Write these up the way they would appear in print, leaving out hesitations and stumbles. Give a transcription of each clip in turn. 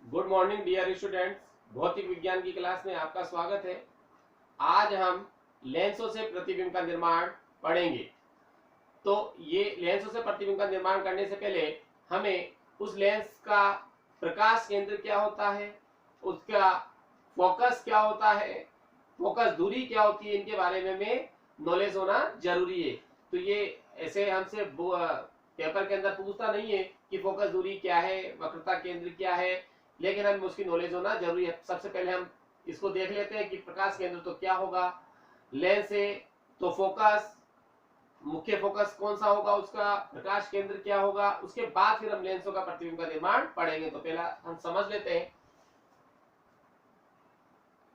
Good morning dear students. भौतिक विज्ञान की क्लास में आपका स्वागत है। आज हम लेंसों से प्रतिबिंब का निर्माण पढ़ेंगे। तो ये लेंसों से प्रतिबिंब का निर्माण करने से पहले हमें उस लेंस का प्रकाश केंद्र क्या होता है, उसका फोकस क्या होता है, फोकस दूरी क्या होती है, इनके बारे में हमें नॉलेज होना जरूरी है। तो ये ऐसे हमसे पेपर के अंदर पूछता नहीं है कि फोकस दूरी क्या है, वक्रता केंद्र क्या है, लेकिन हमें उसकी नॉलेज होना जरूरी है। सबसे पहले हम इसको देख लेते हैं कि प्रकाश केंद्र तो क्या होगा, लेंस है तो फोकस, मुख्य फोकस कौन सा होगा, उसका प्रकाश केंद्र क्या होगा, उसके बाद फिर हम लेंसों का प्रतिबिंब का निर्माण पढ़ेंगे। तो पहला हम समझ लेते हैं।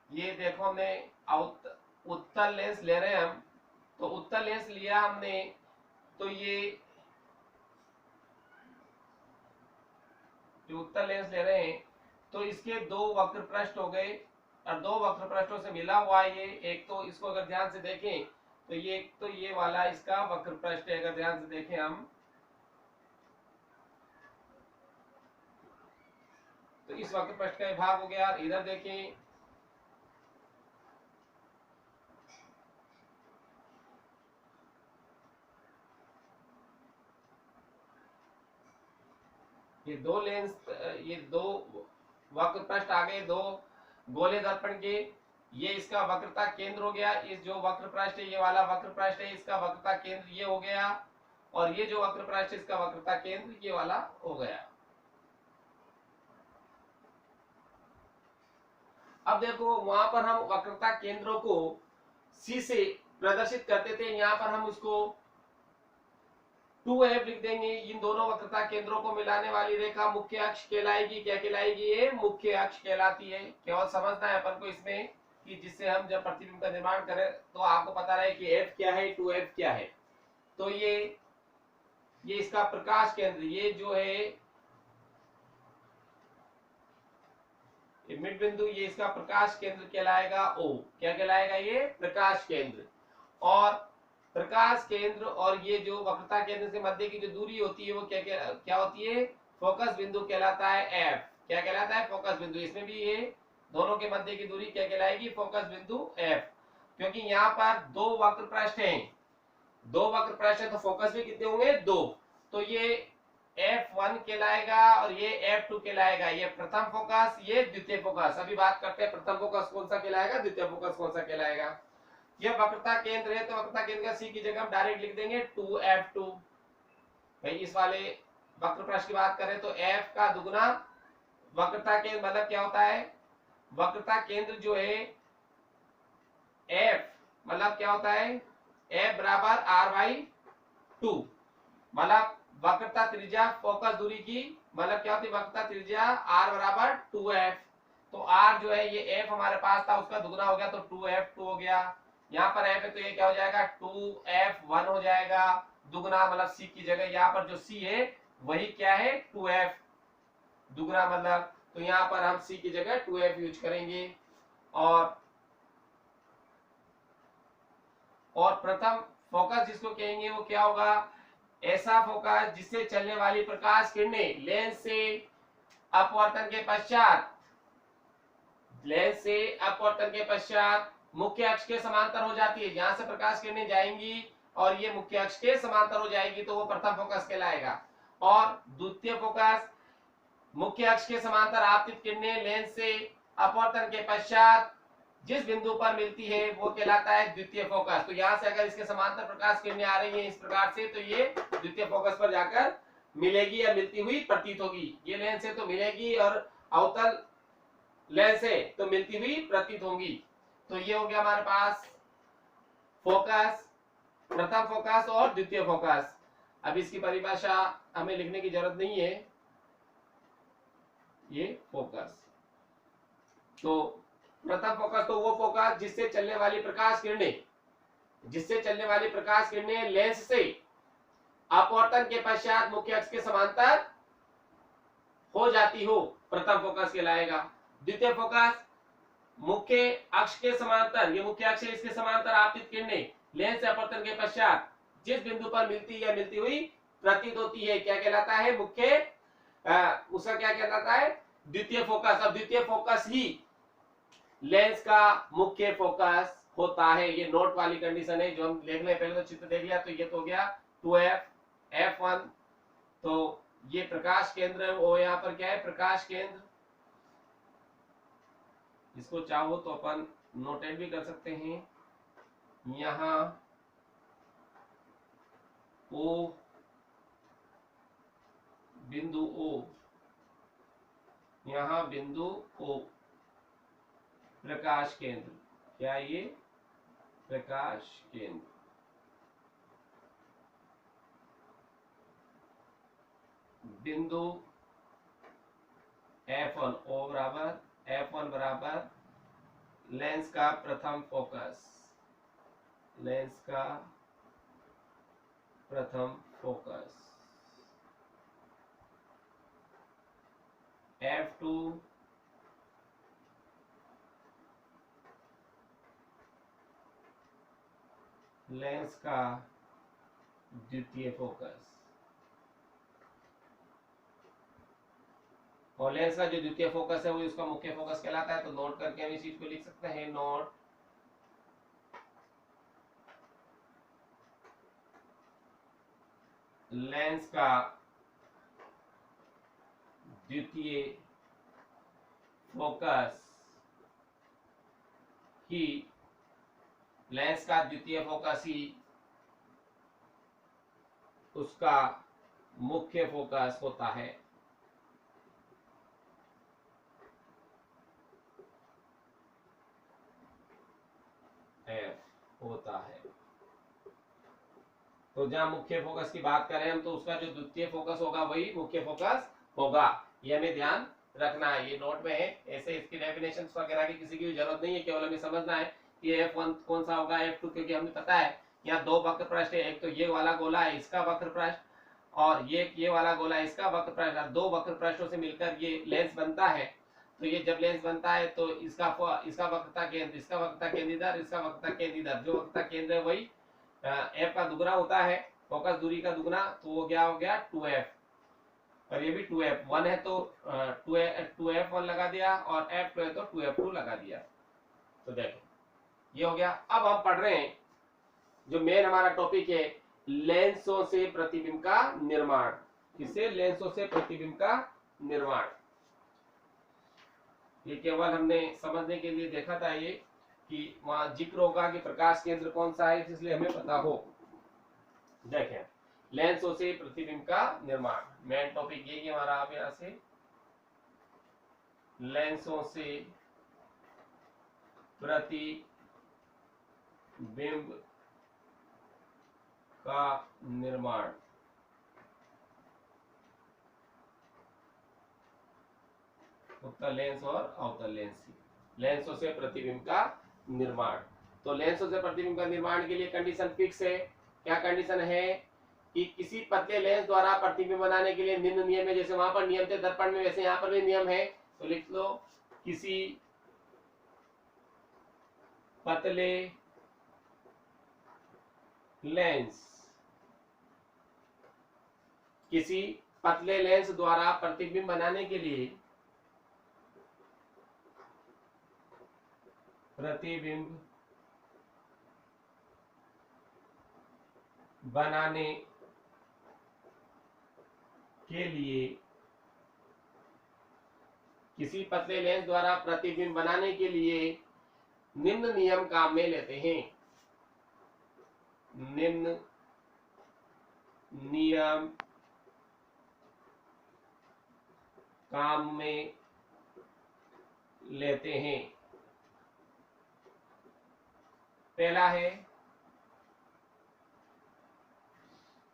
ये देखो हमने उत्तल लेंस ले रहे हैं हम, तो उत्तल लेंस लिया हमने, तो ये जो उत्तल लेंस ले रहे हैं तो इसके दो वक्र पृष्ठ हो गए और दो वक्र पृष्ठों से मिला हुआ ये एक, तो इसको अगर ध्यान से देखें तो ये वाला इसका वक्र पृष्ठ है। अगर ध्यान से देखें हम, तो इस वक्र पृष्ठ का भाग हो गया। इधर देखें, ये दो लेंस, ये दो वक्र पृष्ठ आ गए, दो गोले दर्पण के। ये इसका वक्रता केंद्र हो गया। इस जो वक्र पृष्ठ है, ये वाला वक्र पृष्ठ है, इसका वक्रता केंद्र ये हो गया, और ये जो वक्र पृष्ठ है इसका वक्रता केंद्र ये वाला हो गया। अब देखो, वहां पर हम वक्रता केंद्रों को सी से प्रदर्शित करते थे, यहाँ पर हम उसको 2f लिख देंगे। इन दोनों वक्रता केंद्रों को मिलाने वाली रेखा मुख्य अक्ष कहलाएगी। क्या कहलाएगी? ये मुख्य अक्ष कहलाती है। केवल समझना है अपन को इसमें कि जिससे हम जब प्रतिबिंब का निर्माण करें तो आपको पता रहे कि f क्या है, 2f क्या है। तो ये इसका प्रकाश केंद्र, ये जो है मिड बिंदु, ये इसका प्रकाश केंद्र कहलाएगा O। क्या कहलाएगा? ये प्रकाश केंद्र। और प्रकाश केंद्र और ये जो वक्रता केंद्र से मध्य की जो दूरी होती है वो क्या होती है? फोकस बिंदु कहलाता है F। क्या कहलाता है? फोकस बिंदु। इसमें भी ये दोनों के मध्य की दूरी क्या कहलाएगी? फोकस बिंदु F। क्योंकि यहाँ पर दो वक्र पृष्ठ हैं, दो वक्र पृष्ठ है तो फोकस भी कितने होंगे? दो। तो ये F1 कहलाएगा और ये F2 कहलाएगा। ये प्रथम फोकस, ये द्वितीय फोकस। अभी बात करते हैं प्रथम फोकस कौन सा कहलाएगा, द्वितीय फोकस कौन सा कहलाएगा। ये वक्रता केंद्र है तो वक्रता केंद्र का सी की जगह हम डायरेक्ट लिख देंगे 2f2। भाई इस वाले वक्र पृष्ठ की बात करें तो f का दुगना वक्रता केंद्र, मतलब क्या होता है? वक्रता केंद्र जो है f, मतलब क्या होता है? f बराबर r/2, मतलब वक्रता त्रिज्या फोकस दूरी की, मतलब क्या होती है? वक्रता त्रिज्या r बराबर 2f। तो r जो है ये f हमारे पास था, उसका दुगना हो गया तो 2f2 हो गया। यहाँ पर f है तो ये क्या हो जाएगा? 2f1 हो जाएगा। दुगना मतलब c की जगह यहाँ पर जो c है वही क्या है? 2f दुगना, मतलब तो यहाँ पर हम c की जगह 2f यूज करेंगे। और प्रथम फोकस जिसको कहेंगे वो क्या होगा? ऐसा फोकस जिससे चलने वाली प्रकाश किरणें लेंस से अपवर्तन के पश्चात, लेंस से अपवर्तन के पश्चात मुख्य अक्ष के समांतर हो जाती है। जहां से प्रकाश किरणें जाएंगी और ये मुख्य अक्ष के समांतर हो जाएगी तो वो प्रथम फोकस कहलाएगा। और द्वितीय फोकस मुख्य अक्ष के समांतर आपतित किरणें लेंस से अपवर्तन के पश्चात जिस बिंदु पर मिलती है वो कहलाता है द्वितीय फोकस। तो यहाँ से अगर इसके समांतर प्रकाश किरणें आ रही हैं इस प्रकार से तो ये द्वितीय फोकस पर जाकर मिलेगी या मिलती हुई प्रतीत होगी। ये लेंस से तो मिलेगी और अवतल लेंस से तो मिलती हुई प्रतीत होंगी। तो ये हो गया हमारे पास फोकस, प्रथम फोकस और द्वितीय फोकस। अब इसकी परिभाषा हमें लिखने की जरूरत नहीं है। ये फोकस, तो प्रथम फोकस तो वो फोकस जिससे चलने वाली प्रकाश किरणें, जिससे चलने वाली प्रकाश किरणें लेंस से अपवर्तन के पश्चात मुख्य अक्ष के समांतर हो जाती हो, प्रथम फोकस कहलाएगा। द्वितीय फोकस मुख्य अक्ष के समांतर, ये मुख्य अक्ष है, इसके समांतर आपतित किरणें लेंस से अपवर्तन के पश्चात जिस बिंदु पर मिलती है या मिलती हुई प्रतीत होती है क्या कहलाता है? मुख्य उसका क्या कहलाता है? द्वितीय फोकस। अब द्वितीय फोकस ही लेंस का मुख्य फोकस होता है। ये नोट वाली कंडीशन है जो हम देख ले, पहले तो चित्र देख लिया, तो ये तो हो गया 2f f1। तो ये प्रकाश केंद्र है, वो यहाँ पर क्या है, प्रकाश केंद्र। इसको चाहो तो अपन नोटेट भी कर सकते हैं। यहाँ ओ बिंदु O, यहाँ बिंदु O प्रकाश केंद्र। क्या ये प्रकाश केंद्र। बिंदु F1 O बराबर F1 बराबर लेंस का प्रथम फोकस, लेंस का प्रथम फोकस। F2 लेंस का द्वितीय फोकस। और लेंस का जो द्वितीय फोकस है वो इसका मुख्य फोकस कहलाता है। तो नोट करके हम इस चीज को लिख सकते हैं, नोट लेंस का द्वितीय फोकस ही, लेंस का द्वितीय फोकस ही उसका मुख्य फोकस होता है। F होता है। तो जहां मुख्य फोकस की बात करें हम, तो उसका जो द्वितीय फोकस होगा वही मुख्य फोकस होगा। ये हमें ध्यान रखना है, ये नोट में है। ऐसे इसकी डेफिनेशन वगैरह की किसी की भी जरूरत नहीं है, केवल हमें समझना है कि F1 कौन सा होगा, F2, क्योंकि हमें पता है यहाँ दो वक्र पृष्ठ है। एक तो ये वाला गोला है, इसका वक्र पृष्ठ, और ये वाला गोला है, इसका वक्र पृष्ठ। दो वक्र पृष्ठों से मिलकर ये लेंस बनता है। तो ये जब लेंस बनता है तो इसका वक्रता केंद्र, इसका वक्रता केंद्र इधर, इसका वक्रता केंद्र इधर। जो वक्रता केंद्र है वही F का दुगना होता है, फोकस दूरी का दुगना। तो वो क्या हो गया 2f, और ये भी 2f1 है तो 2f1 लगा दिया, और f2 है तो 2f2 लगा दिया। तो देखो ये हो गया। अब हम पढ़ रहे हैं जो मेन हमारा टॉपिक है, लेंसों से प्रतिबिंब का निर्माण। किसे? लेंसों से प्रतिबिंब का निर्माण। ये केवल हमने समझने के लिए देखा था ये कि वहां जिक्र होगा कि प्रकाश केंद्र कौन सा है, इसलिए हमें पता हो। देखें, लेंसों से प्रतिबिंब का निर्माण, मेन टॉपिक यही है हमारा। आप यहां से लेंसों से प्रतिबिंब का निर्माण। उत्तल लेंस और अवतल लेंस, लेंसों से प्रतिबिंब का निर्माण। तो लेंसों से प्रतिबिंब का निर्माण के लिए कंडीशन फिक्स है। क्या कंडीशन है कि किसी पतले लेंस द्वारा प्रतिबिंब बनाने के लिए निम्न नियम है। जैसे वहां पर नियम थे दर्पण में, वैसे यहाँ पर भी नियम है। तो लिख लो, किसी पतले लेंस, किसी पतले लेंस द्वारा प्रतिबिंब बनाने के लिए, प्रतिबिंब बनाने के लिए, किसी पतले लेंस द्वारा प्रतिबिंब बनाने के लिए निम्न नियम काम में लेते हैं। निम्न नियम काम में लेते हैं। पहला है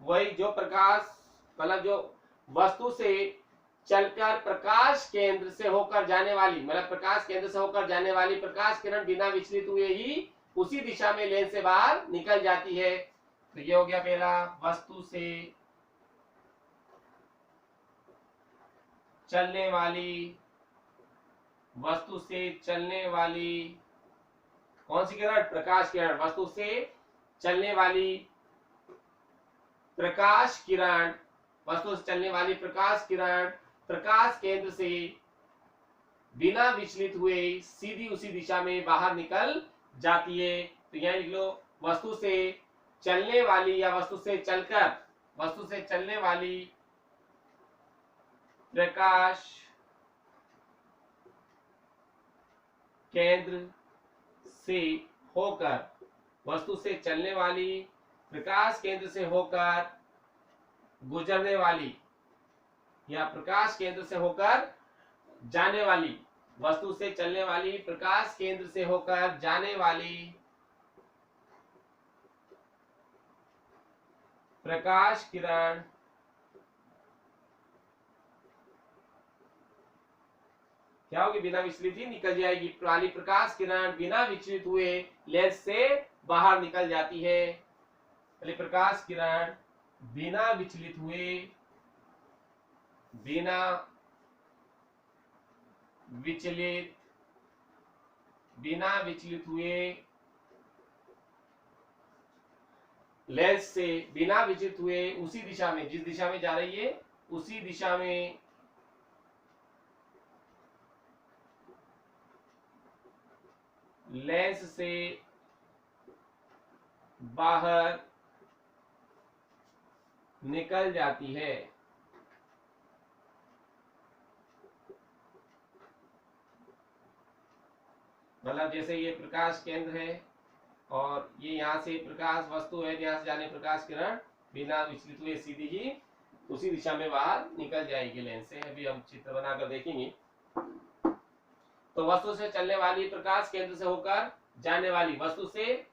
वही जो प्रकाश, मतलब जो वस्तु से चलकर प्रकाश केंद्र से होकर जाने वाली, मतलब प्रकाश केंद्र से होकर जाने वाली प्रकाश किरण बिना विचलित हुए ही उसी दिशा में लेंस से बाहर निकल जाती है। तो ये हो गया पहला, वस्तु से चलने वाली, वस्तु से चलने वाली कौन सी किरण? प्रकाश किरण। वस्तु से चलने वाली प्रकाश किरण, वस्तु से चलने वाली प्रकाश किरण प्रकाश केंद्र से बिना विचलित हुए सीधी उसी दिशा में बाहर निकल जाती है। तो यहाँ लिख लो, वस्तु से चलने वाली या वस्तु से चलने वाली प्रकाश केंद्र से होकर, वस्तु से चलने वाली प्रकाश केंद्र से होकर गुजरने वाली या प्रकाश केंद्र से होकर जाने वाली, वस्तु से चलने वाली प्रकाश केंद्र से होकर जाने वाली प्रकाश किरण क्या होगी, बिना विचलित ही निकल जाएगी। वाली प्रकाश किरण बिना विचलित हुए लेंस से बाहर निकल जाती है। वाली प्रकाश किरण बिना विचलित हुए लेंस से बिना विचलित हुए उसी दिशा में, जिस दिशा में जा रही है उसी दिशा में लेंस से बाहर निकल जाती है। मतलब जैसे ये प्रकाश केंद्र है और ये यहाँ से प्रकाश वस्तु है, यहाँ से जाने प्रकाश किरण बिना विचलित हुए सीधी ही उसी दिशा में बाहर निकल जाएगी लेंस से। अभी हम चित्र बनाकर देखेंगे। तो वस्तु से चलने वाली प्रकाश केंद्र से होकर जाने वाली, वस्तु से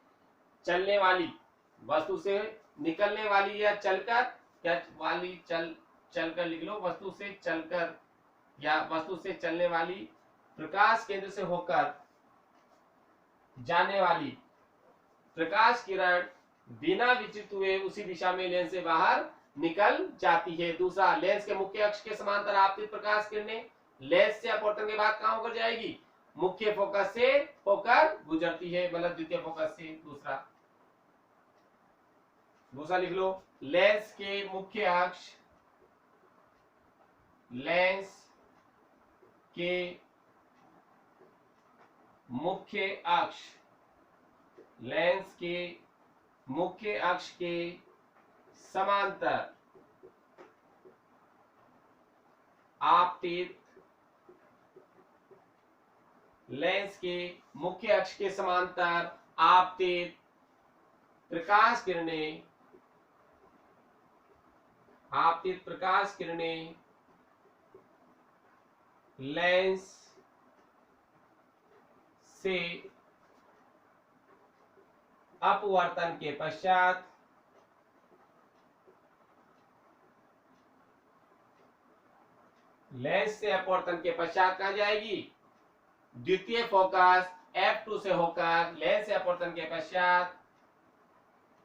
चलने वाली, वस्तु से निकलने वाली या चलकर, क्या वाली चलकर लिख लो, वस्तु से चलकर या वस्तु से चलने वाली प्रकाश केंद्र से होकर जाने वाली प्रकाश किरण बिना विचलित हुए उसी दिशा में लेंस से बाहर निकल जाती है। दूसरा, लेंस के मुख्य अक्ष के समांतर आपतित प्रकाश किरणें लेंस से अपवर्तन के बाद कहां होकर जाएगी, मुख्य फोकस से होकर गुजरती है, मतलब द्वितीय फोकस से। दूसरा लिख लो, लेंस के मुख्य अक्ष, लेंस के मुख्य अक्ष, लेंस के मुख्य अक्ष के समांतर आपतित, लेंस के मुख्य अक्ष के समांतर आपतित प्रकाश किरणें, आपतित प्रकाश किरणें लेंस से अपवर्तन के पश्चात कहां जाएगी, द्वितीय फोकस F2 से होकर लेंस से अपवर्तन के पश्चात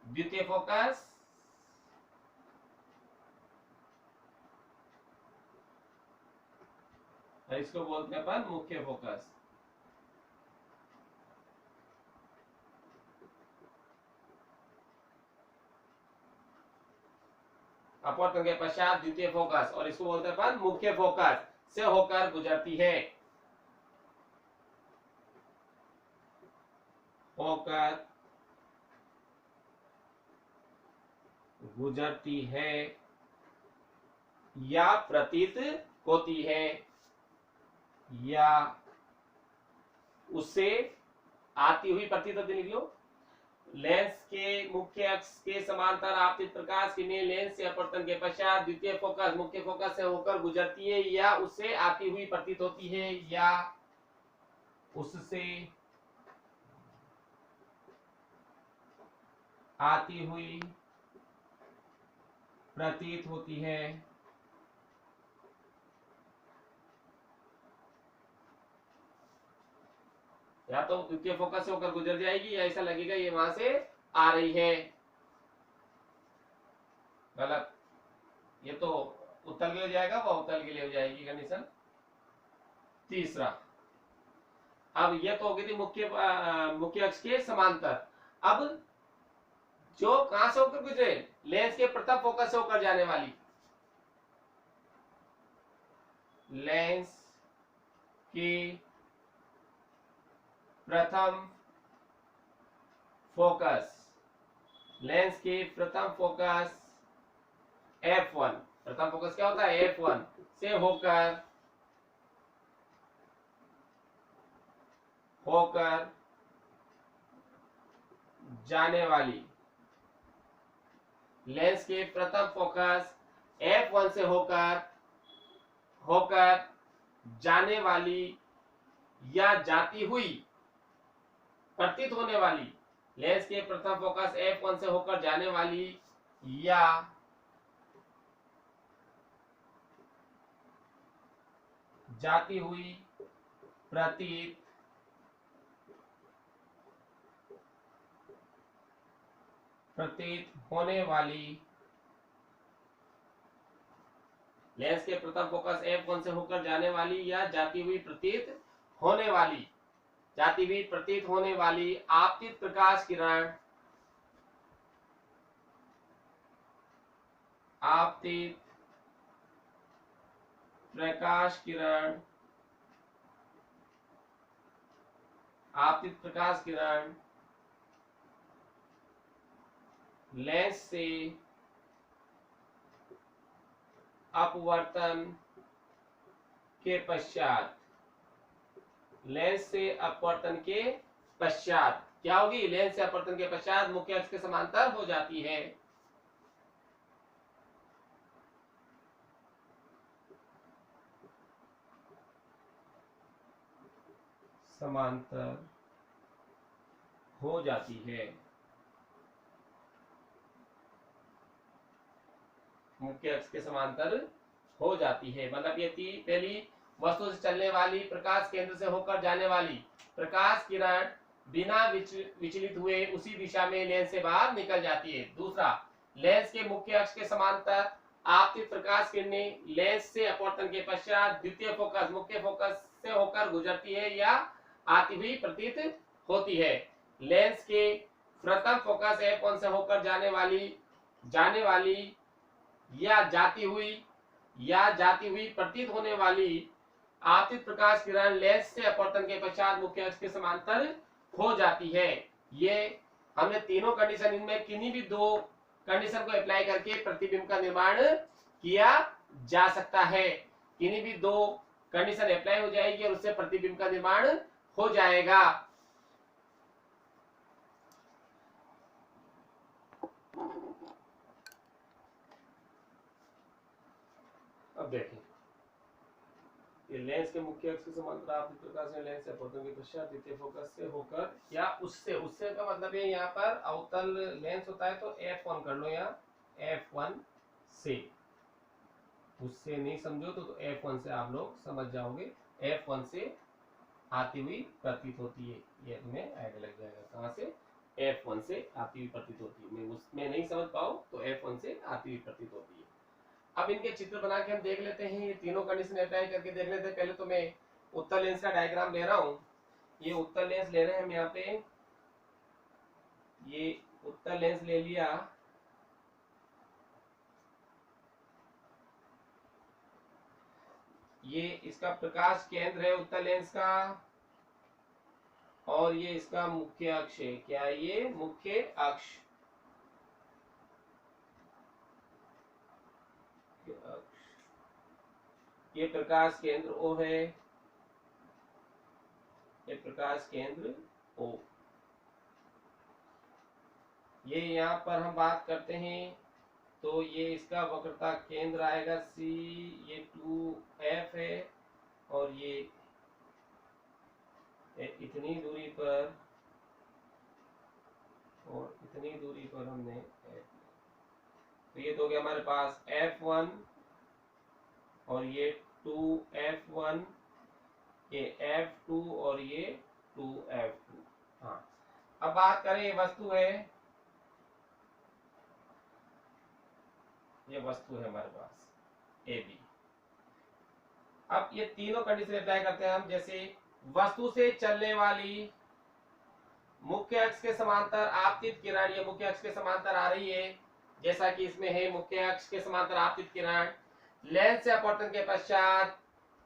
द्वितीय फोकस इसको बोलते हैं अपन मुख्य फोकस। अपवर्तन के पश्चात द्वितीय फोकस, और इसको बोलते हैं अपन मुख्य फोकस से होकर गुजरती है, होकर गुजरती है या प्रतीत होती है, या उससे आती हुई प्रतीत होती। लिख लो, लेंस के मुख्य अक्ष के समांतर आपतित प्रकाश किरणें लेंस से अपवर्तन के पश्चात द्वितीय फोकस मुख्य फोकस से होकर गुजरती है या उससे आती हुई प्रतीत होती है, या उससे आती हुई प्रतीत होती है। या तो द्वितीय फोकस से होकर गुजर जाएगी या ऐसा लगेगा ये वहां से आ रही है। गलत, ये तो उत्तल के लिए हो जाएगा, वह उत्तल के लिए हो जाएगी कंडीशन। तीसरा, अब ये तो हो गई थी मुख्य अक्ष के समांतर। अब जो कहां से होकर गुजरे, लेंस के प्रथम फोकस से होकर जाने वाली, लेंस की प्रथम फोकस, लेंस की प्रथम फोकस F1, प्रथम फोकस क्या होता है F1 से होकर जाने वाली, लेंस की प्रथम फोकस F1 से होकर जाने वाली या जाती हुई प्रतीत होने वाली, लेंस के प्रथम फोकस F1 से होकर जाने वाली या जाती हुई प्रतीत होने वाली, लेंस के प्रथम फोकस F1 से होकर जाने वाली या जाती हुई प्रतीत होने वाली, जाती हुई प्रतीत होने वाली आपतित प्रकाश किरण, आपतित प्रकाश किरण, आपतित प्रकाश किरण लेंस से अपवर्तन के पश्चात, लेंस से अपवर्तन के पश्चात क्या होगी, लेंस से अपवर्तन के पश्चात मुख्य अक्ष के समांतर हो जाती है। समांतर हो जाती है, मुख्य अक्ष के समांतर हो जाती है। मतलब ये थी पहली, वस्तु से चलने वाली, प्रकाश केंद्र से होकर जाने वाली प्रकाश किरण बिना विचलित हुए उसी दिशा में लेंस से बाहर निकल जाती है। दूसरा, लेंस के मुख्य अक्ष के समांतर आपतित प्रकाश किरणें लेंस से अपवर्तन के पश्चात द्वितीय फोकस, मुख्य फोकस से होकर गुजरती है या आती हुई प्रतीत होती है। लेंस के प्रथम फोकस F1 से होकर जाने वाली या जाती हुई प्रतीत होने वाली आपतित प्रकाश किरण लेंस से अपवर्तन के पश्चात मुख्य अक्ष के समांतर हो जाती है। ये हमने तीनों कंडीशन, इनमें किन्हीं भी दो कंडीशन को अप्लाई करके प्रतिबिंब का निर्माण किया जा सकता है। किन्हीं भी दो कंडीशन अप्लाई हो जाएगी और उससे प्रतिबिंब का निर्माण हो जाएगा। अब देखें, ये लेंस के मुख्य अक्ष के समांतर आपतित प्रकाश में लेंस से अपवर्तन के पश्चात द्वितीय फोकस से होकर या उससे का मतलब है यहाँ पर अवतल लेंस होता है तो F1 कर लो, यहाँ F1 से, उससे नहीं समझो तो F1 से आप लोग समझ जाओगे। F1 से आती हुई प्रतीत होती है, ये तुम्हें आइडिया लग जाएगा कहाँ से F1 से आती हुई प्रतीत होती है। मैं उसमें नहीं समझ पाऊँ तो F1 से आती हुई प्रतीत होती है। अब इनके चित्र बना के हम देख लेते हैं, ये तीनों कंडीशन अप्लाई करके देख लेते हैं। पहले तो मैं उत्तल लेंस का डायग्राम ले रहा हूँ, ये उत्तल लेंस ले रहे हैं हम यहाँ पे, ये उत्तल लेंस ले लिया, ये इसका प्रकाश केंद्र है उत्तल लेंस का, और ये इसका मुख्य अक्ष है। क्या ये मुख्य अक्ष, ये प्रकाश केंद्र O है, ये प्रकाश केंद्र O। ये यहाँ पर हम बात करते हैं तो ये इसका वक्रता केंद्र आएगा C, ये 2F है, और ये इतनी दूरी पर और इतनी दूरी पर हमने तो ये तो हो गया हमारे पास F1 और ये 2F1, ये F2 और ये 2F2। हाँ, अब बात करें, ये वस्तु है, ये वस्तु है हमारे पास AB। अब ये तीनों कंडीशन अप्लाई करते हैं हम। जैसे वस्तु से चलने वाली मुख्य अक्ष के समांतर आपतित किरण, ये मुख्य अक्ष के समांतर आ रही है, जैसा कि इसमें है मुख्य अक्ष के समांतर आपतित किरण लेंस से अपवर्तन के पश्चात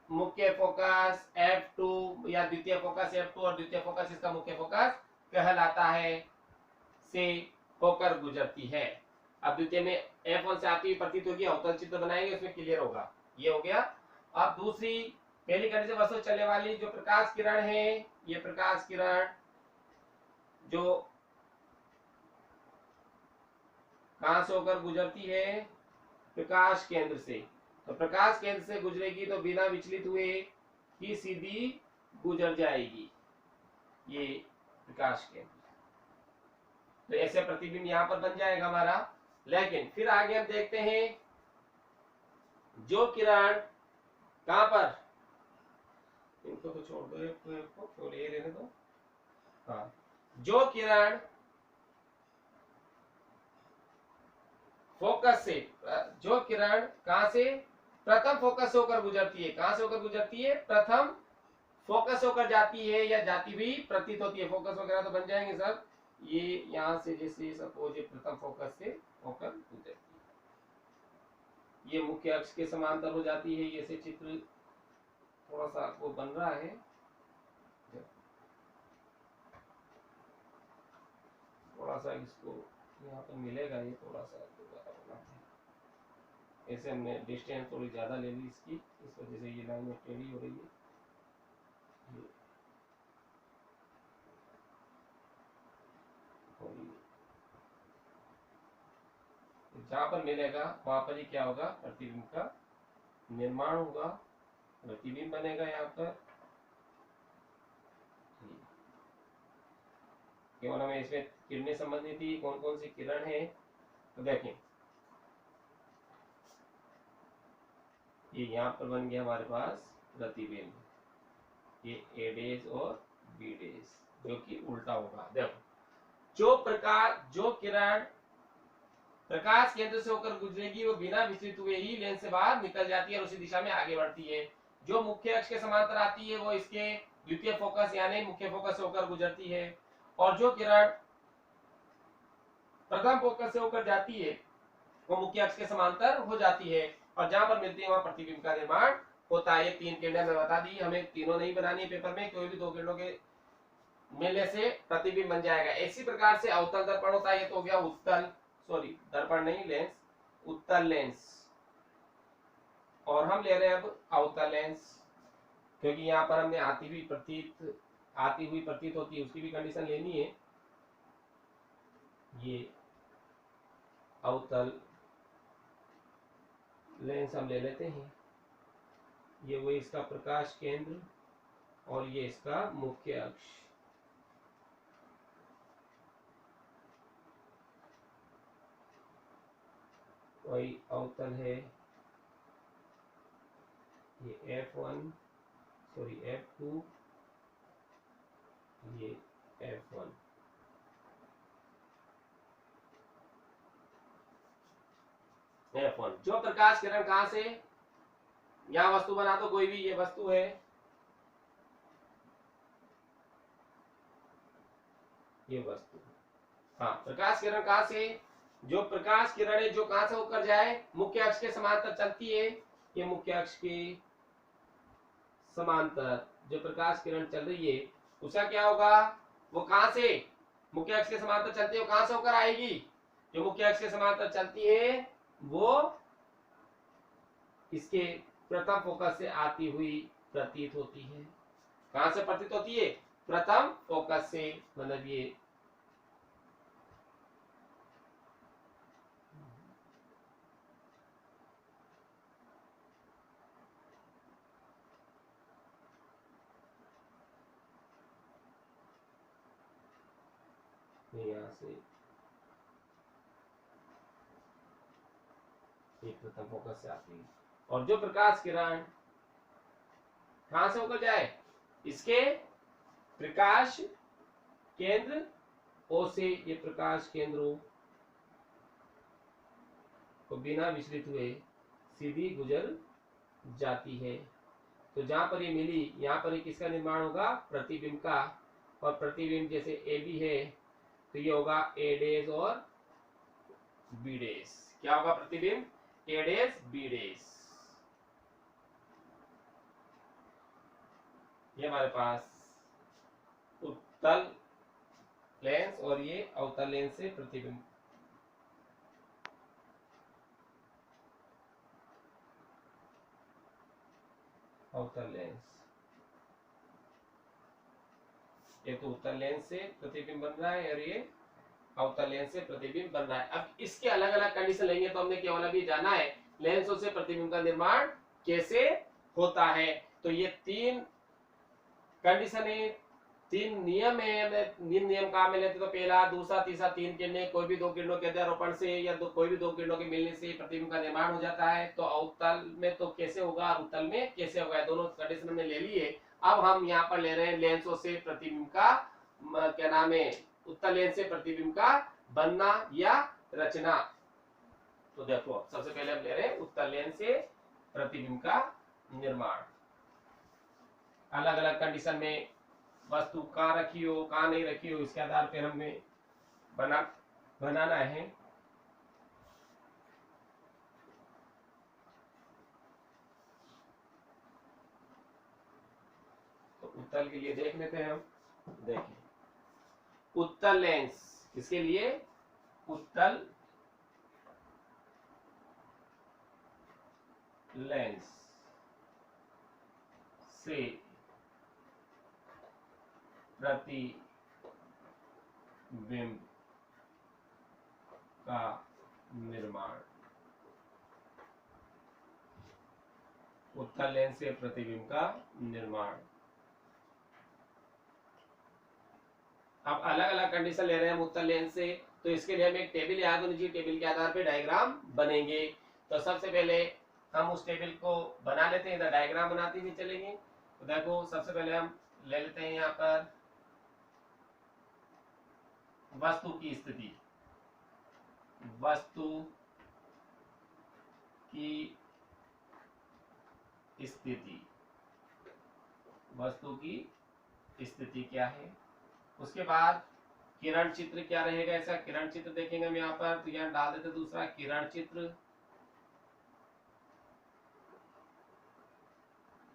मुख्य फोकस F2 या द्वितीय फोकस F2 और द्वितीय फोकस इसका मुख्य फोकस कहलाता है, से होकर गुजरती है। अब द्वितीय में F1 से आती हुई प्रतीत होगी, अवतल चित्र बनाएंगे, उसमें क्लियर होगा। ये हो गया। अब दूसरी पहली कंडीशन, वस्तु चलने वाली जो प्रकाश किरण है, ये प्रकाश किरण जो कहां से होकर गुजरती है, प्रकाश केंद्र से। तो प्रकाश केंद्र से गुजरेगी तो बिना विचलित हुए ही सीधी गुजर जाएगी ये प्रकाश केंद्र। तो ऐसे प्रतिबिंब यहां पर बन जाएगा हमारा। लेकिन फिर आगे हम देखते हैं, जो किरण कहां पर, इनको तो छोड़ दो, एक ये लेने दो। हाँ, जो किरण फोकस से, जो किरण कहां से, प्रथम फोकस से होकर गुजरती है, कहां से होकर गुजरती है, प्रथम फोकस होकर जाती है या जाती हुई प्रतीत होती है। फोकस वगैरह तो बन जाएंगे सब। ये यहां से जैसे सपोज ये प्रथम फोकस से होकर गुजरती है, ये मुख्य अक्ष के समांतर हो जाती है। ये से चित्र थोड़ा सा वो बन रहा है, थोड़ा सा इसको यहाँ पर मिलेगा, ये थोड़ा सा ऐसे हमने डिस्टेंस थोड़ी ज्यादा ले ली इसकी, इस वजह से ये लाइन टेढ़ी हो रही है। जहां पर मिलेगा वहां पर ही क्या होगा, प्रतिबिंब का निर्माण होगा, प्रतिबिंब बनेगा। यहाँ पर केवल हमें इसमें किरणें संबंधित थी, कौन कौन सी किरण है तो देखें। ये यहाँ पर बन गया हमारे पास प्रतिबिंब, ये ए डेज और बी डेज, जो कि उल्टा होगा। देखो, जो किरण प्रकाश केंद्र से होकर गुजरेगी वो बिना विचलित हुए ही लेंस से बाहर निकल जाती है और उसी दिशा में आगे बढ़ती है। जो मुख्य अक्ष के समांतर आती है वो इसके द्वितीय फोकस यानी मुख्य फोकस से होकर गुजरती है। और जो किरण प्रथम फोकस से होकर जाती है वो मुख्य अक्ष के समांतर हो जाती है, और जहां पर मिलती है वहां प्रतिबिंब का निर्माण होता है। ये तीन किरणें मैं बता दी, हमें तीनों नहीं बनानी है पेपर में, कोई भी दो किरणों के मिलने से प्रतिबिंब बन जाएगा। इसी प्रकार से अवतल दर्पण होता है, ये तो हो गया उत्तल, सॉरी दर्पण नहीं लेंस, उत्तल लेंस। और हम ले रहे हैं अब अवतल लेंस, क्योंकि यहाँ पर हमने आती हुई प्रतीत होती है उसकी भी कंडीशन लेनी है। ये अवतल लेंस हम ले लेते हैं, ये वो इसका प्रकाश केंद्र और ये इसका मुख्य अक्ष। वही अवतल है, ये F1 सॉरी F2, ये F1। F1 जो प्रकाश किरण कहां से, यहां वस्तु बना तो कोई भी, ये वस्तु है, ये वस्तु। हाँ, प्रकाश किरण कहां से, जो प्रकाश किरण है जो कहां से होकर जाए, मुख्य अक्ष के समांतर चलती है। ये मुख्य अक्ष के समांतर जो प्रकाश किरण चल रही है उसका क्या होगा, वो कहां से मुख्य अक्ष के समांतर चलती है, वो कहां से होकर आएगी, जो मुख्य अक्ष के समांतर चलती है वो इसके प्रथम फोकस से आती हुई प्रतीत होती है। कहां से प्रतीत होती है, प्रथम फोकस से, मतलब ये यहाँ से एक प्रथम फोकस से आती है। और जो प्रकाश किरण कहां से होकर जाए, इसके प्रकाश केंद्र ओ से ये प्रकाश केंद्रों को बिना विचलित हुए सीधी गुजर जाती है। तो जहां पर ये मिली यहाँ पर किसका निर्माण होगा, प्रतिबिंब का। और प्रतिबिंब जैसे ए बी है तो ये होगा ए डेज और बी डेज। क्या होगा प्रतिबिंब, ए डेज बी डेज। ये हमारे पास उत्तल लेंस और ये अवतल लेंस से प्रतिबिंब। अवतल लेंस, ये तो उत्तल लेंस से प्रतिबिंब बन रहा है और ये अवतल लेंस से प्रतिबिंब बन रहा है। अब इसके अलग अलग कंडीशन लेंगे तो हमने केवल अभी जाना है लेंसों से प्रतिबिंब का निर्माण कैसे होता है। तो ये तीन कंडीशन है, तीन नियम है। नियम कहाँ में लेते तो पहला, दूसरा, तीसरा, तीन किरणें कोई भी दो किरणों के अध्यारोपण से या कोई भी दो किरणों के मिलने से प्रतिबिंब का निर्माण हो जाता है। तो अवतल में तो कैसे होगा और उत्तल में कैसे होगा, दोनों कंडीशन हमने ले ली है। अब हम यहाँ पर ले रहे हैं लेंसों से प्रतिबिंब का क्या नाम है, उत्तल लेंस से प्रतिबिंब का बनना या रचना। तो देखो सबसे पहले हम ले रहे हैं उत्तल लेंस से प्रतिबिंब का निर्माण। अलग अलग कंडीशन में वस्तु कहाँ रखी हो कहाँ नहीं रखी हो इसके आधार पर हमें बनाना है। तो उत्तल के लिए देख लेते हैं हम। देखें उत्तल लेंस किसके लिए, उत्तल लेंस से प्रतिबिंब का निर्माण। उत्तल लेंस से प्रतिबिंब का निर्माण। अब अलग अलग कंडीशन ले रहे हैं हम उत्तल लेंस से, तो इसके लिए हम एक टेबल याद होनी चाहिए। टेबल के आधार पे डायग्राम बनेंगे। तो सबसे पहले हम उस टेबल को बना लेते हैं, इधर डायग्राम बनाते हुए चलेंगे। तो देखो सबसे पहले हम ले लेते हैं यहाँ पर वस्तु की स्थिति, वस्तु की स्थिति, वस्तु की स्थिति क्या है। उसके बाद किरण चित्र क्या रहेगा, ऐसा किरण चित्र देखेंगे हम यहाँ पर। तो यहाँ डाल देते दूसरा किरण चित्र,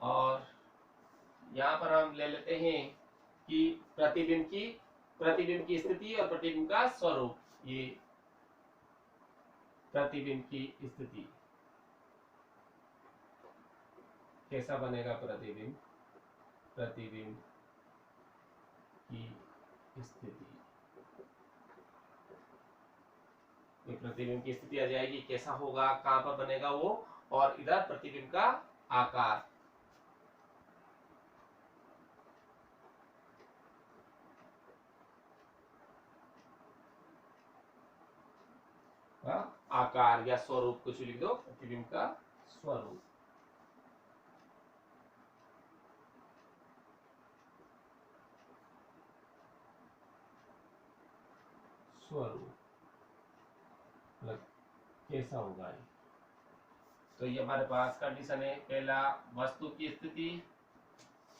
और यहाँ पर हम ले लेते हैं कि प्रतिबिंब की स्थिति और प्रतिबिंब का स्वरूप। ये प्रतिबिंब की स्थिति कैसा बनेगा, प्रतिबिंब की स्थिति, ये प्रतिबिंब की स्थिति आ जाएगी। कैसा होगा, कहां पर बनेगा वो, और इधर प्रतिबिंब का आकार। आकार या स्वरूप कुछ लिख दो, प्रतिबिंब का स्वरूप। स्वरूप कैसा होगा ये। तो ये हमारे पास कंडीशन है। पहला वस्तु की स्थिति,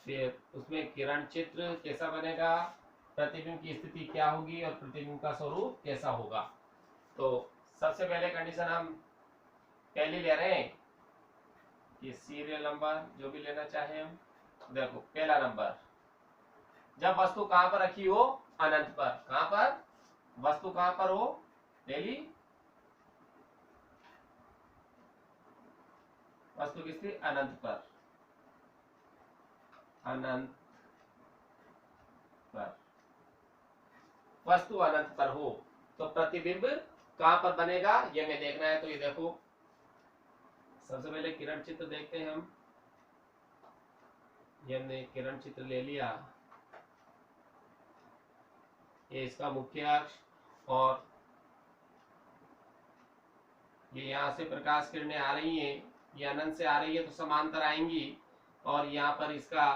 फिर उसमें किरण चित्र कैसा बनेगा, प्रतिबिंब की स्थिति क्या होगी और प्रतिबिंब का स्वरूप कैसा होगा। तो सबसे पहले कंडीशन हम पहले ले रहे हैं, ये सीरियल नंबर जो भी लेना चाहे हम। देखो पहला नंबर, जब वस्तु कहां पर रखी हो, अनंत पर। कहां पर, वस्तु कहां पर हो, डेली वस्तु की स्थिति अनंत पर, अनंत पर वस्तु अनंत पर हो तो प्रतिबिंब कहां पर बनेगा, ये हमें देखना है। तो ये देखो सबसे पहले किरण चित्र देखते हैं हम। ये हमने किरण चित्र ले लिया, ये इसका मुख्य अक्ष, और ये यहां से प्रकाश किरणें आ रही हैं, ये अनंत से आ रही है तो समांतर आएंगी, और यहाँ पर इसका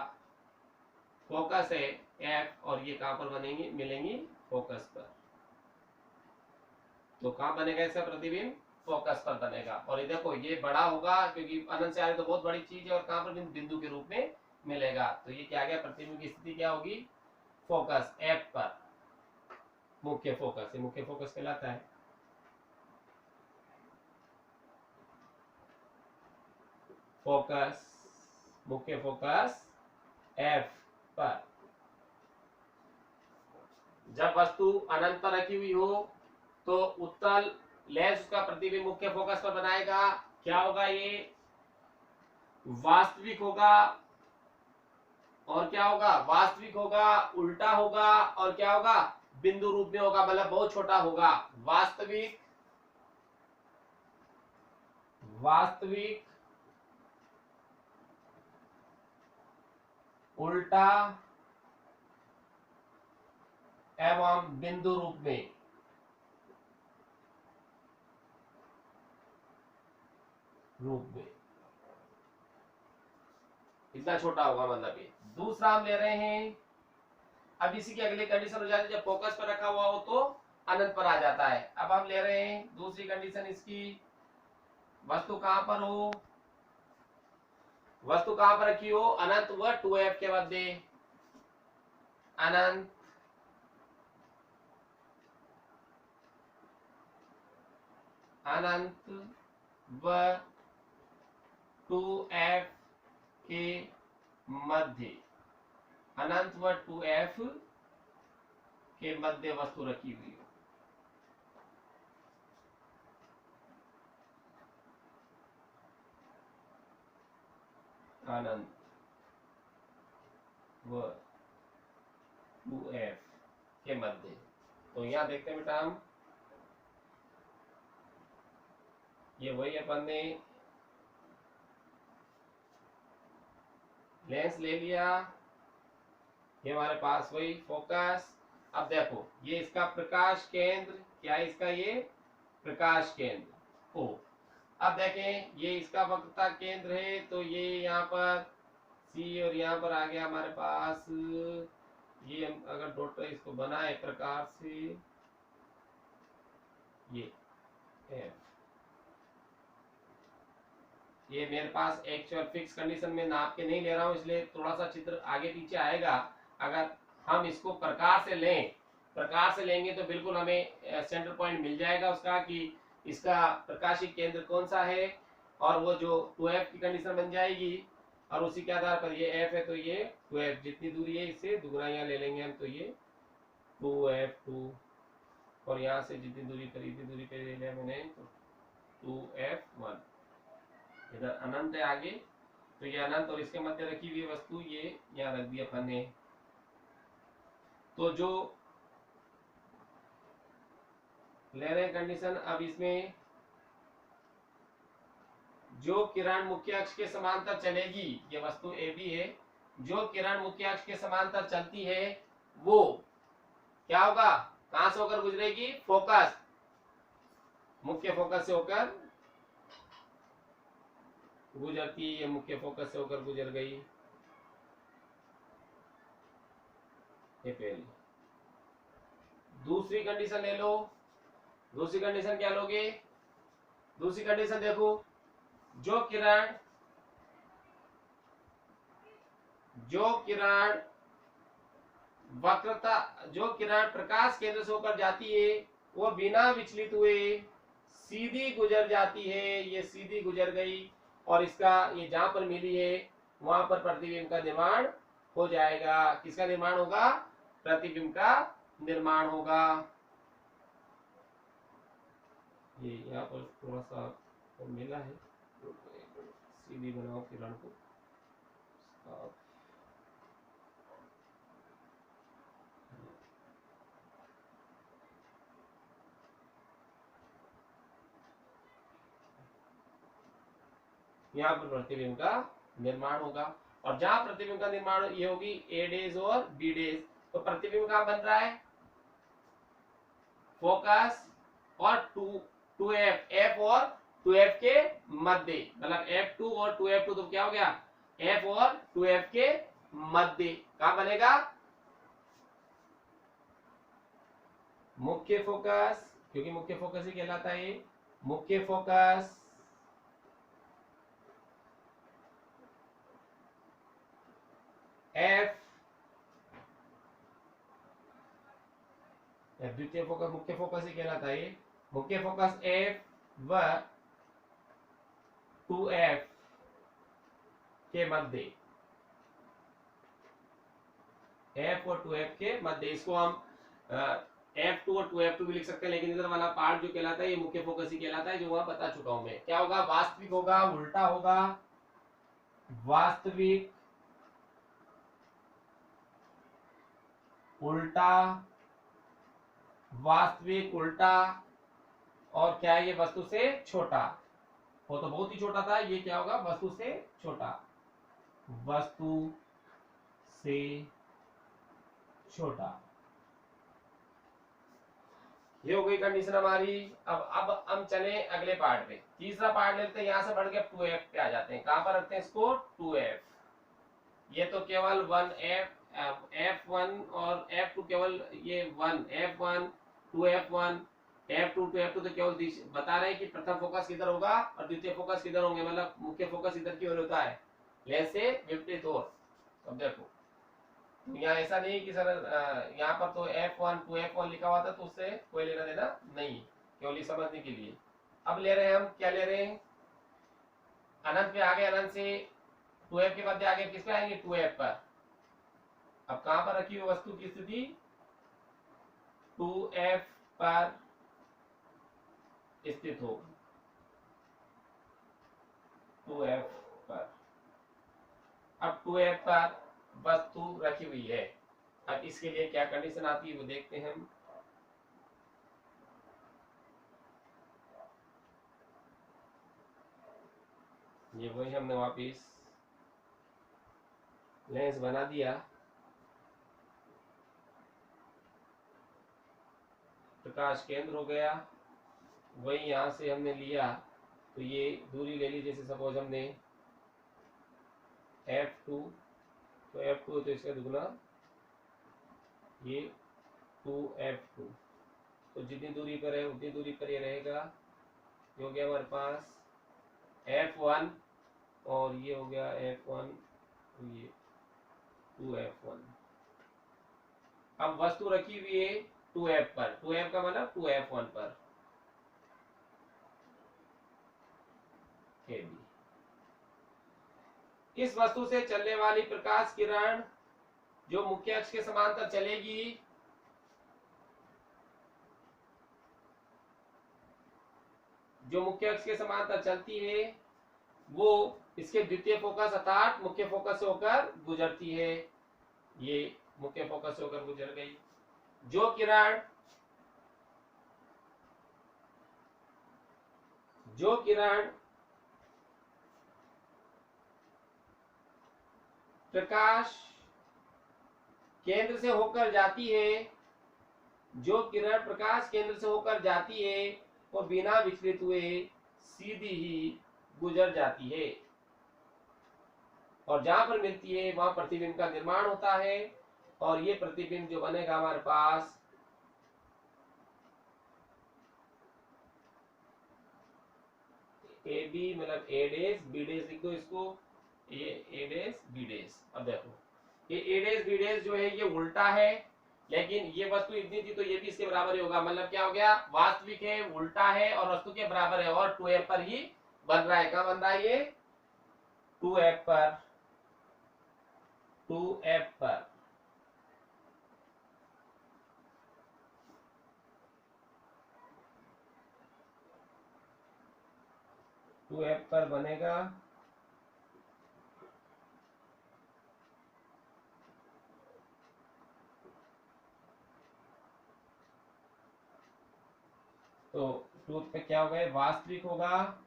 फोकस है एफ, और ये कहां पर बनेंगी, मिलेंगी फोकस पर। तो कहां बनेगा इसका प्रतिबिंब, फोकस पर बनेगा। और ये देखो ये बड़ा होगा क्योंकि अनंत से आ रही तो बहुत बड़ी चीज है, और कहां पर बिंदु के रूप में मिलेगा। तो ये क्या गया, प्रतिबिंब की स्थिति क्या होगी, फोकस एफ पर, मुख्य फोकस, ये मुख्य फोकस कहलाता है। फोकस, मुख्य फोकस एफ पर। जब वस्तु अनंत पर रखी हुई हो तो उत्तल लेंस उसका प्रतिबिंब मुख्य फोकस पर बनाएगा। क्या होगा? ये वास्तविक होगा। और क्या होगा? वास्तविक होगा, उल्टा होगा, और क्या होगा? बिंदु रूप में होगा, मतलब बहुत छोटा होगा। वास्तविक, वास्तविक, उल्टा एवं बिंदु रूप में। इतना छोटा होगा, मतलब ये दूसरा हम ले रहे हैं। अब इसी की अगली कंडीशन हो जाती है, जब फोकस पर रखा हुआ हो तो अनंत पर आ जाता है। अब हम ले रहे हैं दूसरी कंडीशन इसकी, वस्तु कहां पर हो, वस्तु कहां पर रखी हो? अनंत व 2f के मध्य। अनंत अनंत व 2f के मध्य। अनंत व 2f के मध्य वस्तु रखी हुई हो। अनंत व 2f के मध्य। तो यहां देखते हैं बेटा हम, ये वही अपन ने लेंस ले लिया, ये हमारे पास वही फोकस। अब देखो ये इसका प्रकाश केंद्र, क्या है इसका? ये प्रकाश केंद्र ओ। अब देखें ये इसका वक्रता केंद्र है, तो ये यहाँ पर सी और यहाँ पर आ गया हमारे पास। ये हम अगर डॉट इसको बनाए प्रकार से, ये एफ, ये मेरे पास एक्चुअल फिक्स कंडीशन में नाप के नहीं ले रहा हूं, इसलिए थोड़ा सा चित्र आगे पीछे आएगा। अगर हम इसको प्रकार से लें, प्रकार से लेंगे तो बिल्कुल हमें सेंटर पॉइंट मिल जाएगा उसका, कि इसका प्रकाशिक केंद्र कौन सा है, और वो जो 2f की कंडीशन बन जाएगी। और उसी के आधार पर ये f है तो ये 2f, जितनी दूरी है इससे दुगना यहाँ ले लेंगे हम, तो ये 2f2, और यहाँ से जितनी दूरी पर, इतनी दूरी पे ले लिया मैंने, तो 2f1। इधर अनंत है आगे, तो ये अनंत और इसके मध्य रखी हुई वस्तु ये यहाँ रख दी अपन ने। तो जो ले रहे कंडीशन, अब इसमें जो किरण मुख्य अक्ष के समांतर चलेगी, ये वस्तु ए बी है, जो किरण मुख्य अक्ष के समांतर चलती है वो क्या होगा? कहां से होकर गुजरेगी? फोकस, मुख्य फोकस से होकर गुजरती है, ये मुख्य फोकस से होकर गुजर गई। ये पहली। दूसरी कंडीशन ले लो। दूसरी कंडीशन क्या लोगे? दूसरी कंडीशन देखो, जो किरण वक्रता, जो किरण प्रकाश केंद्र से होकर जाती है वो बिना विचलित हुए सीधी गुजर जाती है। ये सीधी गुजर गई, और इसका ये जहां पर मिली है वहां पर प्रतिबिंब का निर्माण हो जाएगा। किसका निर्माण होगा? प्रतिबिंब का निर्माण होगा। ये यहाँ पर थोड़ा सा तो मिला है, सीधी बनाओ किरण को। यहाँ पर प्रतिबिंब का निर्माण होगा, और जहां प्रतिबिंब का निर्माण ये होगी ए डेज और बी डेज, तो प्रतिबिंब कहां बन रहा है? फोकस और 2f, f और 2f के मध्य, मतलब f2 और 2f2, तो क्या हो गया? f और 2f के मध्य। कहां बनेगा? मुख्य फोकस, क्योंकि मुख्य फोकस ही कहलाता है ये। मुख्य फोकस f, द्वितीय फोकस मुख्य फोकस ही कहलाता है ये। मुख्य फोकस f व 2f के मध्य, एफ और 2f के मध्य। इसको हम f2 और 2f2 भी लिख सकते हैं, लेकिन इधर वाला पार्ट जो कहलाता है ये मुख्य फोकस ही कहलाता है, जो वहां बता चुका हूं मैं। क्या होगा? वास्तविक होगा, उल्टा होगा, वास्तविक, उल्टा, वास्तविक, उल्टा, और क्या है ये? वस्तु से छोटा। वो तो बहुत ही छोटा था, ये क्या होगा? वस्तु से छोटा, वस्तु से छोटा। ये हो गई कंडीशन हमारी। अब हम चले अगले पार्ट पे। तीसरा पार्ट लेते हैं, यहां से बढ़ के 2f पे आ जाते हैं। कहां पर रखते हैं इसको? 2f। ये तो केवल 1f, f1 और f2 केवल ये 1 f1 2f1 f2 2f2 तो केवल बता रहे हैं कि प्रथम फोकस किधर होगा और द्वितीय फोकस किधर होंगे, मतलब मुख्य फोकस इधर की ओर होता है, लेंस से विपरीत ओर। अब देखो यहाँ ऐसा नहीं कि सर यहाँ पर तो f1 2f1 लिखा हुआ था तो उससे कोई लेना देना नहीं, केवल समझने के लिए। अब ले रहे हैं हम, क्या ले रहे हैं? अनंत पे आगे, अनंत से 2f के मध्य आगे किस पे आएंगे? 2f पर। अब कहां पर रखी हुई वस्तु की स्थिति? 2f पर स्थित हो, 2f पर। अब 2f पर वस्तु रखी हुई है। अब इसके लिए क्या कंडीशन आती है वो देखते हैं हम। ये वही हमने वापिस लेंस बना दिया, प्रकाश केंद्र हो गया, वही यहां से हमने लिया तो ये दूरी ले ली। जैसे सपोज हमने f2 तो f2 तो इसका दुगना, ये 2f2 तो जितनी दूरी पर है उतनी दूरी पर ये रहेगा। ये हो गया हमारे पास f1 और ये हो गया f1, ये 2f1। अब वस्तु रखी हुई है 2f पर, 2f का मतलब 2f1 पर। इस वस्तु से चलने वाली प्रकाश किरण जो मुख्य अक्ष के समांतर चलेगी, जो मुख्य अक्ष के समांतर चलती है, वो इसके द्वितीय फोकस अर्थात मुख्य फोकस से होकर गुजरती है। ये मुख्य फोकस से होकर गुजर गई। जो किरण प्रकाश केंद्र से होकर जाती है, जो किरण प्रकाश केंद्र से होकर जाती है वो बिना विचलित हुए सीधी ही गुजर जाती है, और जहां पर मिलती है वहां प्रतिबिंब का निर्माण होता है। और ये प्रतिबिंब जो बनेगा हमारे पास, ए बी मतलब ए डेस बी डेस लिख दो इसको, ए डेस बी डेस। अब देखो ये ए डेस बी डेस जो है ये उल्टा है, लेकिन ये वस्तु इतनी थी तो ये भी इसके बराबर ही होगा। मतलब क्या हो गया? वास्तविक है, उल्टा है और वस्तु के बराबर है, और 2f पर ही बन रहा है। कहां बन रहा है ये? 2f पर, 2f पर। टू एफ पर बनेगा। तो टू पे क्या होगा? वास्तविक होगा,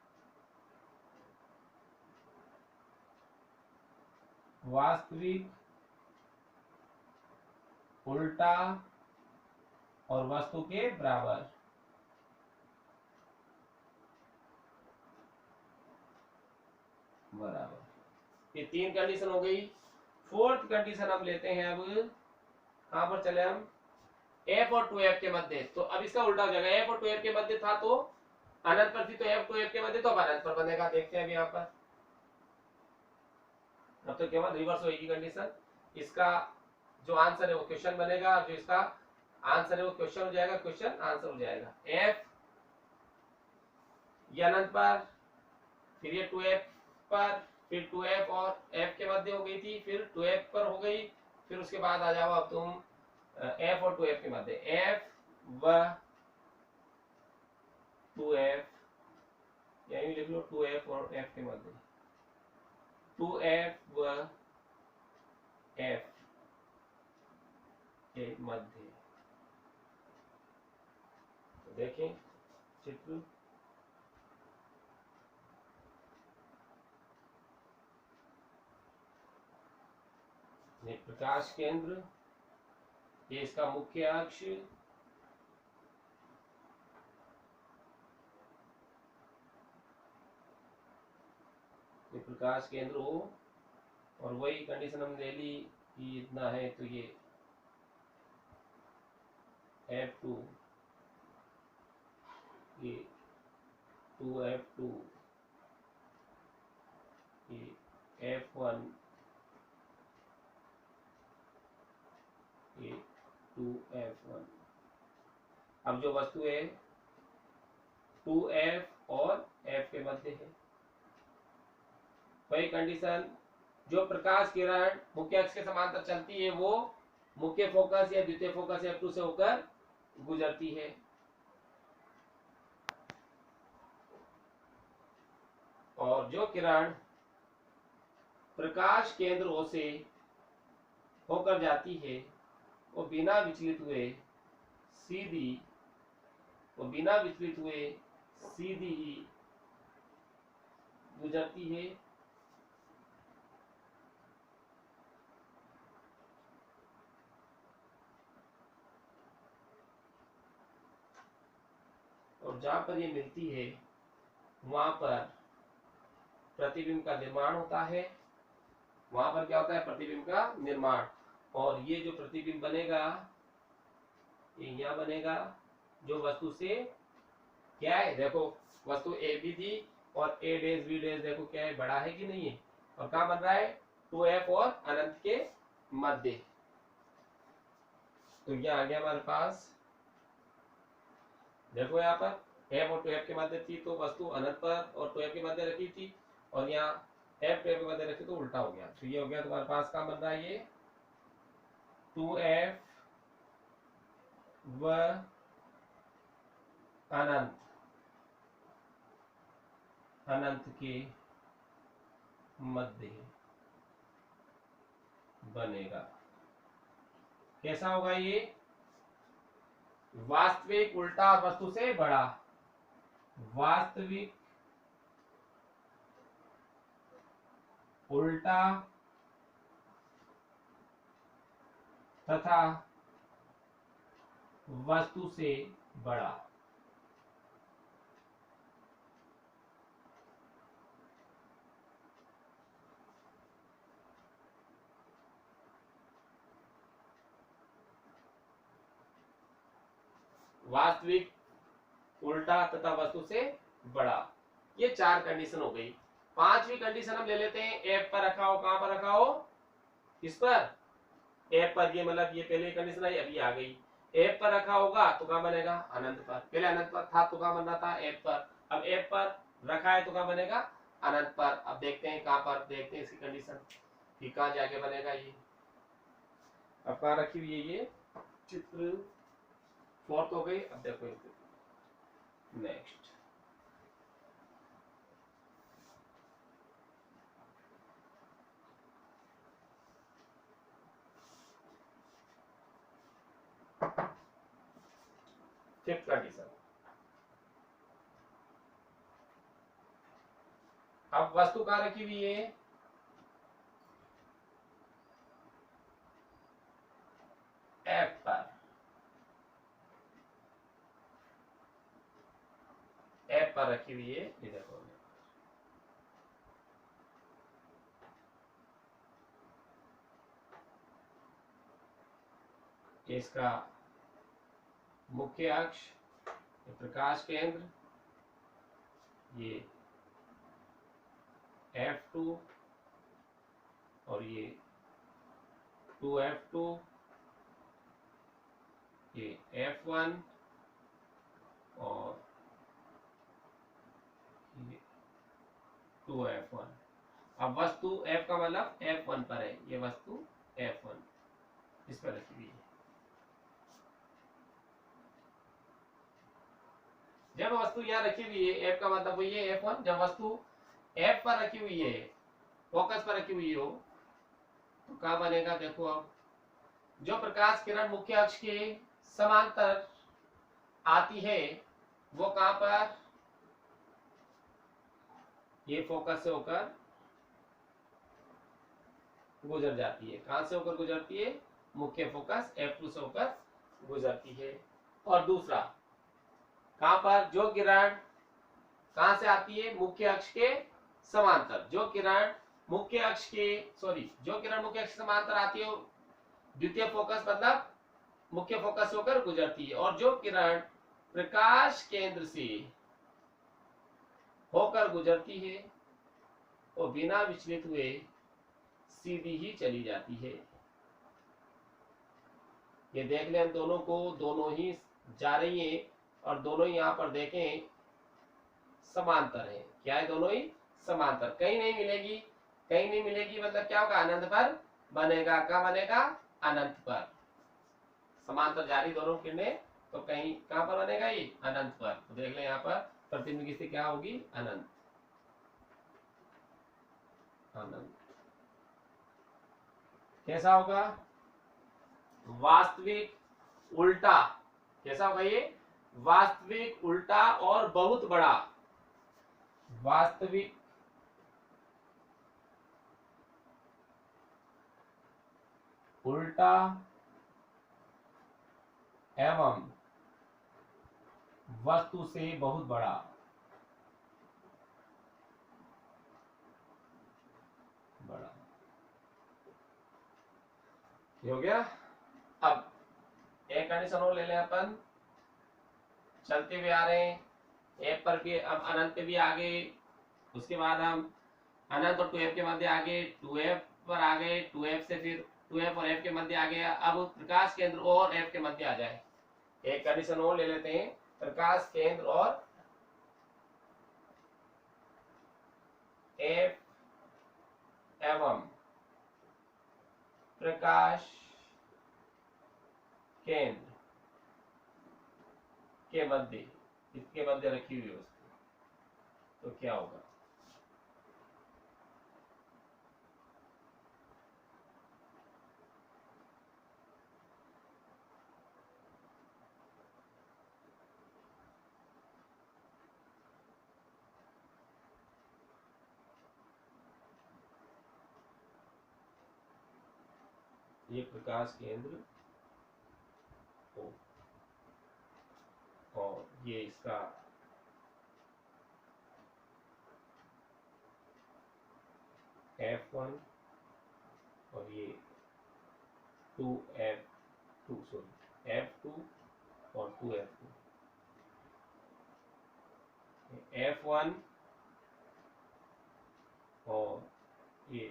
वास्तविक, उल्टा और वस्तु के बराबर। बराबर, ये तीन कंडीशन हो गई। फोर्थ कंडीशन हम लेते हैं। अब कहां पर चले हम? f और 2f के मध्य। तो अब इसका उल्टा हो जाएगा। f और 2f के मध्य था तो अनंत पर थी, तो f 2f के मध्य तो अब अनंत पर बनेगा। देखते हैं अब यहाँ पर। अब तो केवल रिवर्स होगी कंडीशन। इसका जो आंसर है वो क्वेश्चन बनेगा, जो इसका आंसर है वो क्वेश्चन हो जाएगा, क्वेश्चन आंसर हो जाएगा। f ये अनंत पर, फिर ये 2f पर, फिर 2f और f के मध्य हो गई थी, फिर 2f पर हो गई, फिर उसके बाद आ जाओ अब तुम F और 2F के मध्य, F व 2F, यही लिख लो 2F और F के मध्य, 2F व F के मध्य। तो देखें चित्र, प्रकाश केंद्र, ये इसका मुख्य अक्ष, ये प्रकाश केंद्र हो, और वही कंडीशन हमने ले ली कि इतना है, तो ये F2, ये 2F2, ये F1, ये 2F1। अब जो वस्तु है 2F और F के मध्य है, वही कंडीशन, जो प्रकाश किरण मुख्य अक्ष के समांतर चलती है वो मुख्य फोकस या द्वितीय फोकस F2 से होकर गुजरती है। और जो किरण प्रकाश केंद्र O से होकर जाती है वो बिना विचलित हुए सीधी ही गुजरती है। और जहां पर ये मिलती है वहां पर प्रतिबिंब का निर्माण होता है, वहां पर क्या होता है, प्रतिबिंब का निर्माण। और ये जो प्रतिबिंब बनेगा ये यहाँ बनेगा, जो वस्तु से क्या है, देखो वस्तु ए बी थी और ए डैश बी डैश देखो क्या है, बड़ा है कि नहीं है, और कहाँ बन रहा है 2F और अनंत के मध्य। तो यहाँ आ गया हमारे पास, देखो यहाँ पर F और 2F के मध्य थी तो वस्तु अनंत पर और 2F के मध्य रखी थी, और यहाँ F 2F के मध्य रखी तो उल्टा हो गया। तो ये हो गया तुम्हारे पास क्या बन रहा है, ये 2F व अनंत के मध्य बनेगा। कैसा होगा ये, वास्तविक उल्टा वस्तु से बड़ा, वास्तविक उल्टा तथा वस्तु से बड़ा। वास्तविक उल्टा तथा वस्तु से बड़ा, ये 4 कंडीशन हो गई। 5वीं कंडीशन हम ले लेते हैं, F पर रखा हो, कहां पर रखा हो, किस पर, F पर, ये मतलब ये पहले कंडीशन आई अभी आ गई। F पर रखा होगा तो कहां बनेगा, अनंत पर, पहले अनंत पर था तो कहां बन रहा था, F पर, अब F पर रखा है तो कहां बनेगा, अनंत पर। अब देखते हैं कहां पर, देखते हैं इसकी कंडीशन कि कहां जाके बनेगा ये। अब कहां रखी हुई है ये, चित्र 4th हो गई। अब देखो नेक्स्ट, फिफ्थ कंडीशन। अब वस्तु कहां रखी हुई है, F पर, F पर रखी हुई है, ये देखो इसका मुख्य अक्ष, प्रकाश केंद्र, ये F2 और ये 2F2, ये F1 और ये 2F1। अब वस्तु F का मतलब F1 पर है, ये वस्तु F1, इस पर रखी हुई है। जब वस्तु यहाँ रखी हुई है, एफ का मतलब वही है F1, जब वस्तु एफ पर रखी हुई है, फोकस पर रखी हुई हो, तो क्या बनेगा देखो। अब जो प्रकाश किरण मुख्य अक्ष के समांतर आती है वो कहां पर, ये फोकस से होकर गुजर जाती है। कहां से होकर गुजरती है, मुख्य फोकस F2 से होकर गुजरती है। और दूसरा कहां पर, जो किरण कहां से आती है, मुख्य अक्ष के समांतर, जो किरण मुख्य अक्ष के जो किरण मुख्य अक्ष समांतर आती है द्वितीय फोकस मतलब मुख्य फोकस होकर गुजरती है। और जो किरण प्रकाश केंद्र से होकर गुजरती है वो बिना विचलित हुए सीधी ही चली जाती है। ये देख लें हम दोनों को, दोनों ही जा रही है और दोनों ही यहाँ पर देखें समांतर है। क्या है, दोनों ही समांतर, कहीं नहीं मिलेगी। कहीं नहीं मिलेगी मतलब क्या होगा, अनंत पर बनेगा। क्या बनेगा, अनंत पर। समांतर जारी दोनों किरणें, तो कहीं कहां पर बनेगा, ये अनंत पर। तो देख लें यहाँ पर प्रतिबिंब की स्थिति क्या होगी, अनंत। अनंत कैसा होगा, वास्तविक उल्टा। कैसा होगा ये, वास्तविक उल्टा और बहुत बड़ा। वास्तविक उल्टा एवं वस्तु से बहुत बड़ा। बड़ा ये हो गया। अब एक कंडीशन और ले लें अपन, चलते हुए आ रहे हैं, एफ पर भी अब अनंत पे भी आगे, उसके बाद हम अनंत और 2f के मध्य आगे, 2f पर आ गए, 2f से फिर 2f और f के मध्य आ गया। अब प्रकाश केंद्र और f के मध्य आ जाए। एक कंडीशन और ले लेते हैं, प्रकाश केंद्र और f एवं प्रकाश केंद्र के मध्य, इसके मध्य रखी हुई वस्तु, तो क्या होगा। ये प्रकाश केंद्र O और ये इसका F1 और ये 2F2 F2 और 2F2, F1 और ये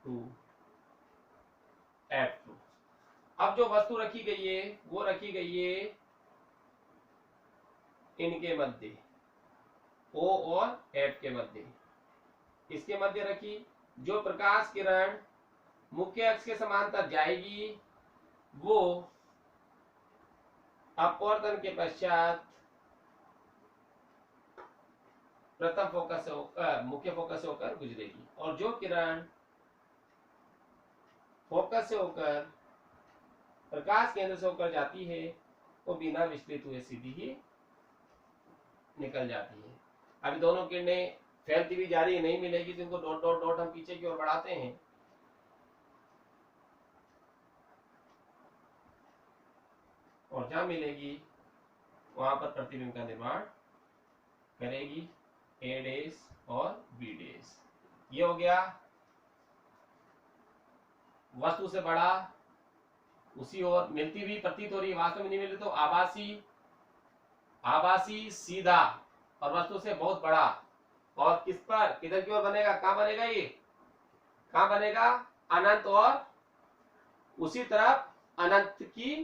2F2। अब जो वस्तु रखी गई है वो रखी गई है इनके मध्य, O और F के मध्य, इसके मध्य रखी। जो प्रकाश किरण मुख्य अक्ष के समांतर जाएगी वो अपवर्तन के पश्चात प्रथम फोकस से होकर मुख्य फोकस से होकर गुजरेगी। और जो किरण फोकस से होकर प्रकाश केंद्र से होकर जाती है वो बिना विचलित हुए सीधी ही निकल जाती है। अभी दोनों किरणें फैलती हुई जा रही है, नहीं मिलेगी तो इनको डॉट डॉट डॉट हम पीछे की ओर बढ़ाते हैं। और जहां मिलेगी वहां पर प्रतिबिंब का निर्माण करेगी A डेस और B डेस। ये हो गया वस्तु से बड़ा, उसी ओर मिलती हुई प्रतीत हो रही है, वास्तव में नहीं मिलती तो आभासी, आभासी सीधा और वस्तु से बहुत बड़ा। और किस पर, किधर की ओर बनेगा, कहां बनेगा, ये कहां बनेगा, अनंत और उसी तरफ अनंत की,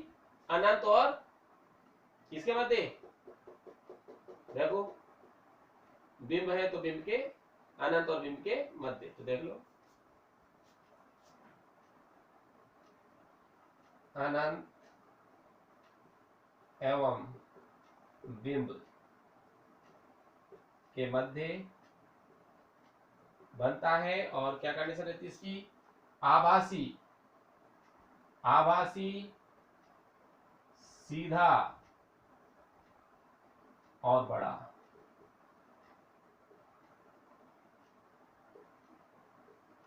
अनंत और किसके मध्य, देखो बिंब है तो बिंब के, अनंत और बिंब के मध्य। तो देख लो अनंत एवं बिंब के मध्य बनता है। और क्या कंडीशन रहती है इसकी? आभासी आभासी सीधा और बड़ा।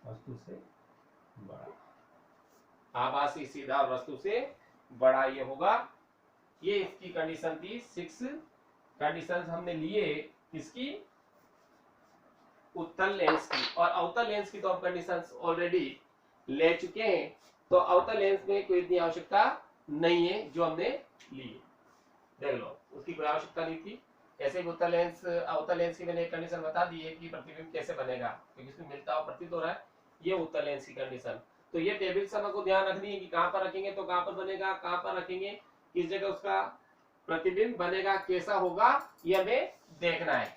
वस्तु से बड़ा, आभासी सीधा और वस्तु से बड़ा, ये होगा। ये इसकी कंडीशन थी। 6 कंडीशंस हमने लिए इसकी उत्तल लेंस की। और अवतल लेंस की तो हम कंडीशंस ऑलरेडी ले चुके हैं, तो अवतल लेंस में कोई इतनी आवश्यकता नहीं है जो हमने ली। देख लो, उसकी कोई आवश्यकता नहीं थी। ऐसे उत्तल लेंस अवतल लेंस की मैंने एक कंडीशन बता दी है कि प्रतिबिंब कैसे बनेगा, क्योंकि इसमें मिलता हुआ प्रतीत हो रहा है। ये उत्तल लेंस की कंडीशन। तो ये टेबल समय को ध्यान रखनी है कि कहां पर रखेंगे तो कहां पर बनेगा, कहां पर रखेंगे किस जगह उसका प्रतिबिंब बनेगा, कैसा होगा, ये हमें देखना है।